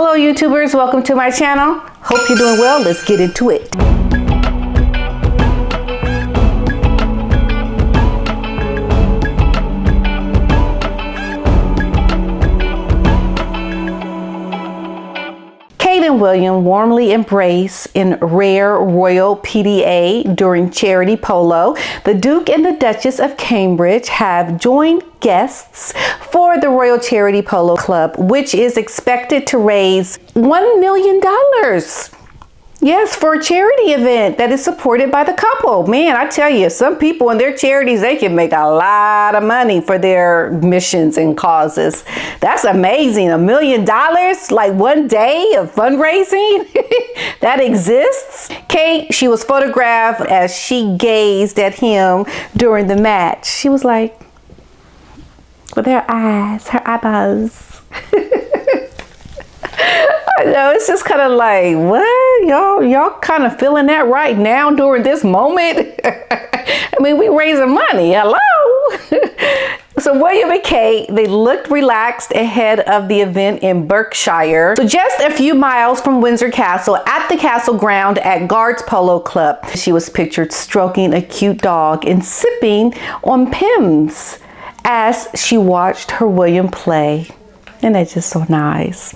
Hello YouTubers, welcome to my channel. Hope you're doing well. Let's get into it. Kate and William warmly embrace in rare royal PDA during charity polo. The Duke and the Duchess of Cambridge have joined guests for the Royal Charity Polo Club, which is expected to raise $1 million. Yes, for a charity event that is supported by the couple. Man, I tell you, some people and their charities, they can make a lot of money for their missions and causes. That's amazing. $1 million, like one day of fundraising that exists. Kate, she was photographed as she gazed at him during the match. She was like, with her eyeballs. I know, it's just kind of like, what? Y'all kind of feeling that right now during this moment? I mean, we raising money, hello? So William and Kate, they looked relaxed ahead of the event in Berkshire. So just a few miles from Windsor Castle at the castle ground at Guards Polo Club. She was pictured stroking a cute dog and sipping on Pimm's as she watched her William play. And that's just so nice.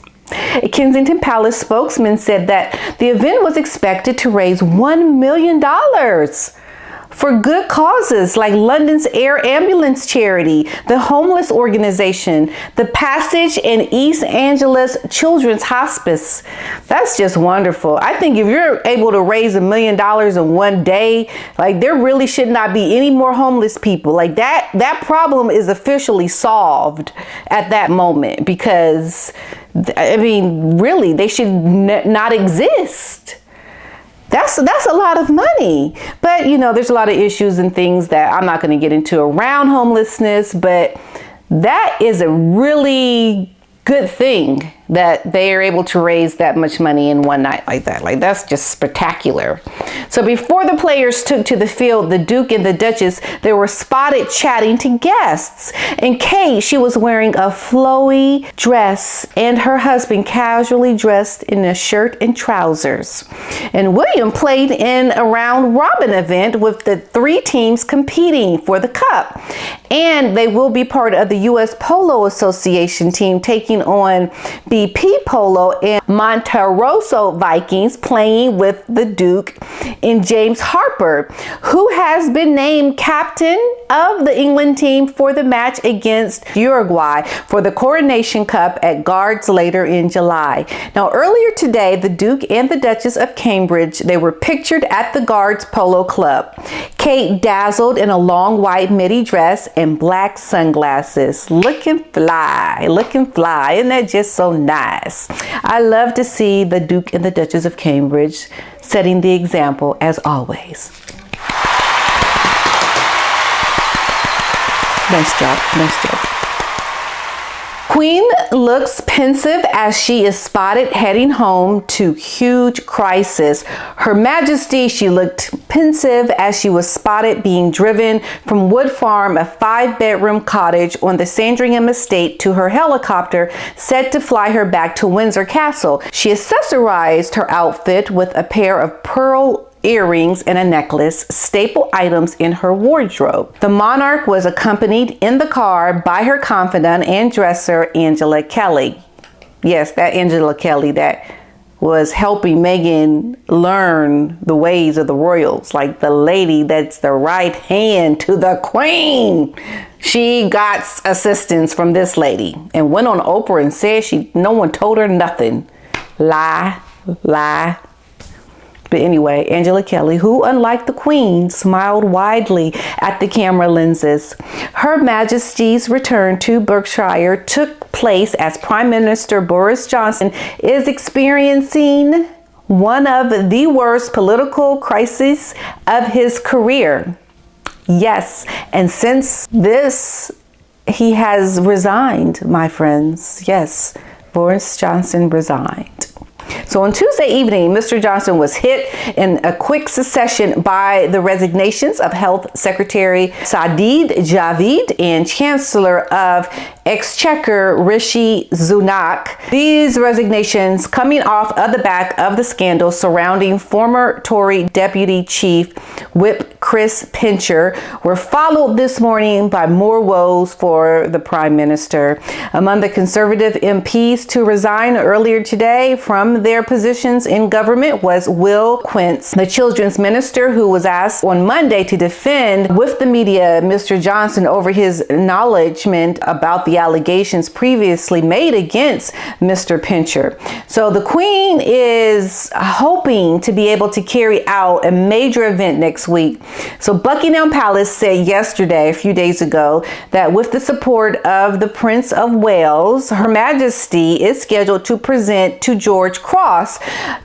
A Kensington Palace spokesman said that the event was expected to raise $1 million for good causes like London's Air Ambulance Charity, the homeless organization, the Passage, and East Angeles Children's Hospice. That's just wonderful. I think if you're able to raise $1 million in one day, like there really should not be any more homeless people. Like that problem is officially solved at that moment, because I mean, really, they should not exist. That's a lot of money. But, you know, there's a lot of issues and things that I'm not going to get into around homelessness, but that is a really good thing that they are able to raise that much money in one night like that. Like, that's just spectacular. So before the players took to the field, the Duke and the Duchess, they were spotted chatting to guests. And Kate, she was wearing a flowy dress, and her husband casually dressed in a shirt and trousers. And William played in a round robin event with the three teams competing for the cup. And they will be part of the U.S. Polo Association team taking on BP Polo and Monterosso Vikings, playing with the Duke and James Harper, who has been named captain of the England team for the match against Uruguay for the Coronation Cup at Guards later in July. Now, earlier today, the Duke and the Duchess of Cambridge, they were pictured at the Guards Polo Club. Kate dazzled in a long white midi dress and black sunglasses. Looking fly, looking fly. Isn't that just so nice? I love to see the Duke and the Duchess of Cambridge setting the example as always. Nice job, nice job. Queen looks pensive as she is spotted heading home to huge crisis. Her Majesty, she looked pensive as she was spotted being driven from Wood Farm, a 5-bedroom cottage on the Sandringham estate, to her helicopter set to fly her back to Windsor Castle. She accessorized her outfit with a pair of pearl earrings and a necklace, staple items in her wardrobe. The monarch was accompanied in the car by her confidant and dresser, Angela Kelly. Yes, that Angela Kelly that was helping Meghan learn the ways of the royals, like the lady that's the right hand to the queen. She got assistance from this lady and went on Oprah and said no one told her nothing. Lie, lie. But anyway, Angela Kelly, who, unlike the Queen, smiled widely at the camera lenses. Her Majesty's return to Berkshire took place as Prime Minister Boris Johnson is experiencing one of the worst political crises of his career. Yes, and since this, he has resigned, my friends. Yes, Boris Johnson resigned. So on Tuesday evening, Mr. Johnson was hit in a quick succession by the resignations of Health Secretary Sajid Javid and Chancellor of Exchequer Rishi Sunak. These resignations coming off of the back of the scandal surrounding former Tory Deputy Chief Whip Chris Pincher were followed this morning by more woes for the Prime Minister. Among the Conservative MPs to resign earlier today from their positions in government was Will Quince, the Children's Minister, who was asked on Monday to defend with the media Mr. Johnson over his acknowledgement about the allegations previously made against Mr. Pincher. So the Queen is hoping to be able to carry out a major event next week. So Buckingham Palace said yesterday, a few days ago, that with the support of the Prince of Wales, Her Majesty is scheduled to present to George Cross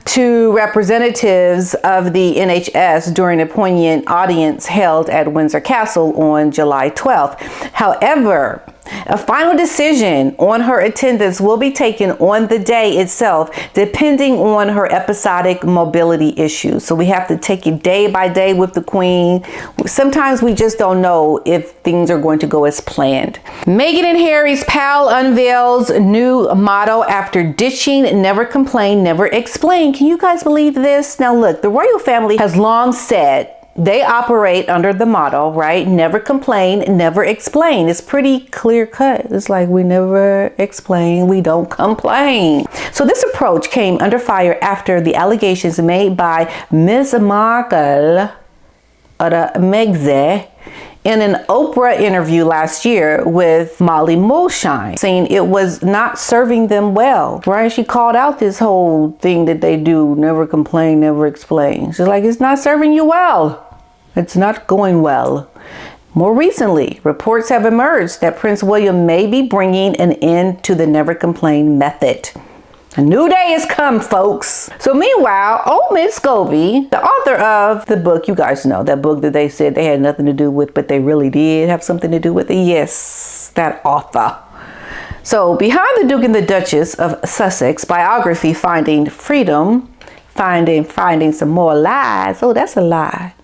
to representatives of the NHS during a poignant audience held at Windsor Castle on July 12th. However, a final decision on her attendance will be taken on the day itself, depending on her episodic mobility issues. So we have to take it day by day with the Queen. Sometimes we just don't know if things are going to go as planned. Meghan and Harry's pal unveils new motto after ditching never complain, never explain. Can you guys believe this? Now look, the royal family has long said they operate under the motto, right? Never complain, never explain. It's pretty clear cut. It's like we never explain, we don't complain. So this approach came under fire after the allegations made by Ms. Markle, or Megze, in an Oprah interview last year with Molly Mulshine, saying it was not serving them well, right? She called out this whole thing that they do, never complain, never explain. She's like, it's not serving you well. It's not going well. More recently, reports have emerged that Prince William may be bringing an end to the never complain method. A new day has come, folks. So meanwhile, old Miss Scobie, the author of the book, you guys know, that book that they said they had nothing to do with, but they really did have something to do with it. Yes, that author. So behind the Duke and the Duchess of Sussex biography, Finding Freedom, finding some more lies. Oh, that's a lie.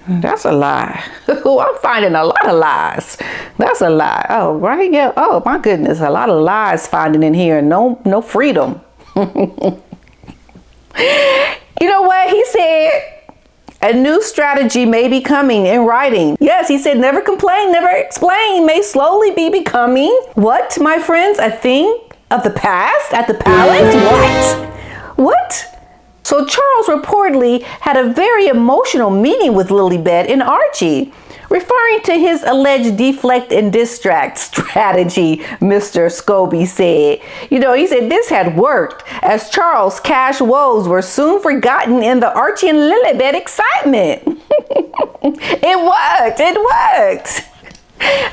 That's a lie. Oh, I'm finding a lot of lies. That's a lie. Oh, right. Yeah. Oh, my goodness. A lot of lies finding in here. No freedom. You know what? He said a new strategy may be coming in writing. Yes, he said never complain, never explain may slowly be becoming what, my friends? A thing of the past at the palace? What? So Charles reportedly had a very emotional meeting with Lilibet and Archie, referring to his alleged deflect and distract strategy, Mr. Scobie said. You know, he said this had worked, as Charles' cash woes were soon forgotten in the Archie and Lilibet excitement. It worked.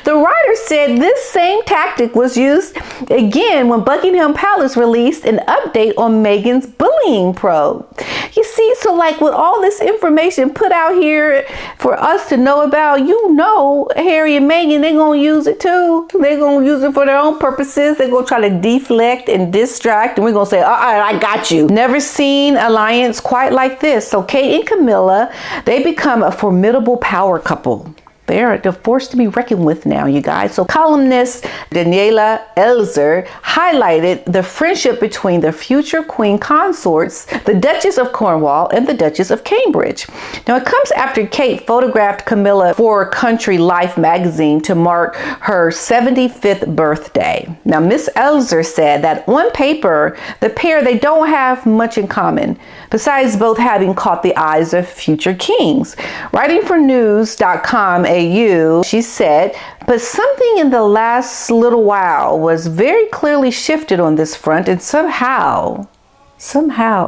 The writer said this same tactic was used again when Buckingham Palace released an update on Meghan's bullying probe. You see, so like with all this information put out here for us to know about, you know, Harry and Meghan, they're going to use it too. They're going to use it for their own purposes. They're going to try to deflect and distract, and we're going to say, all right, I got you. Never seen alliance quite like this. So Kate and Camilla, they become a formidable power couple. They're forced to be reckoned with now, you guys. So columnist Daniela Elzer highlighted the friendship between the future queen consorts, the Duchess of Cornwall and the Duchess of Cambridge. Now, it comes after Kate photographed Camilla for Country Life magazine to mark her 75th birthday. Now, Miss Elzer said that on paper, the pair, they don't have much in common, besides both having caught the eyes of future kings. Writing for news.com, she said, but something in the last little while was very clearly shifted on this front, and somehow,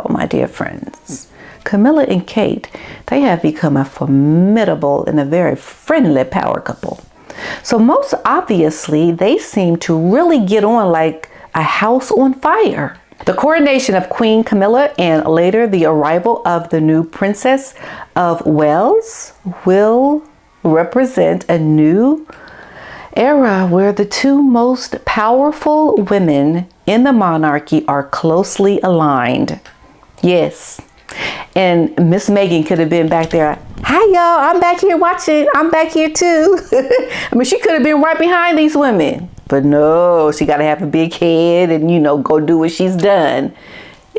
my dear friends, Camilla and Kate, they have become a formidable and a very friendly power couple. So most obviously, they seem to really get on like a house on fire. The coronation of Queen Camilla and later the arrival of the new Princess of Wales will represent a new era where the two most powerful women in the monarchy are closely aligned. Yes. And Miss Megan could have been back there. Hi, y'all. I'm back here watching. I'm back here too. I mean, she could have been right behind these women. But no, she got to have a big head and, you know, go do what she's done.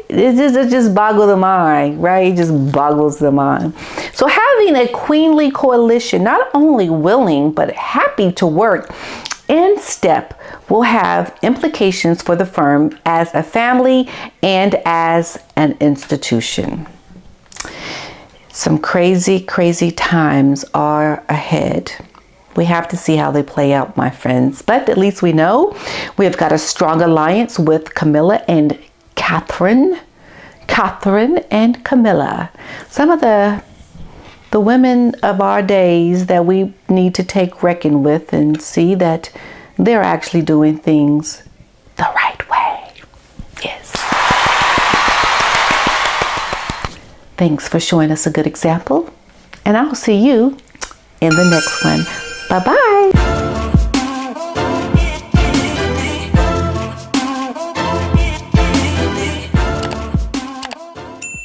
It just boggles the mind, right? It just boggles the mind. So having a queenly coalition, not only willing, but happy to work in step, will have implications for the firm as a family and as an institution. Some crazy, crazy times are ahead. We have to see how they play out, my friends. But at least we know we have got a strong alliance with Camilla and Katherine and Camilla. Some of the women of our days that we need to take reckon with and see that they're actually doing things the right way. Yes. Thanks for showing us a good example. And I'll see you in the next one. Bye-bye.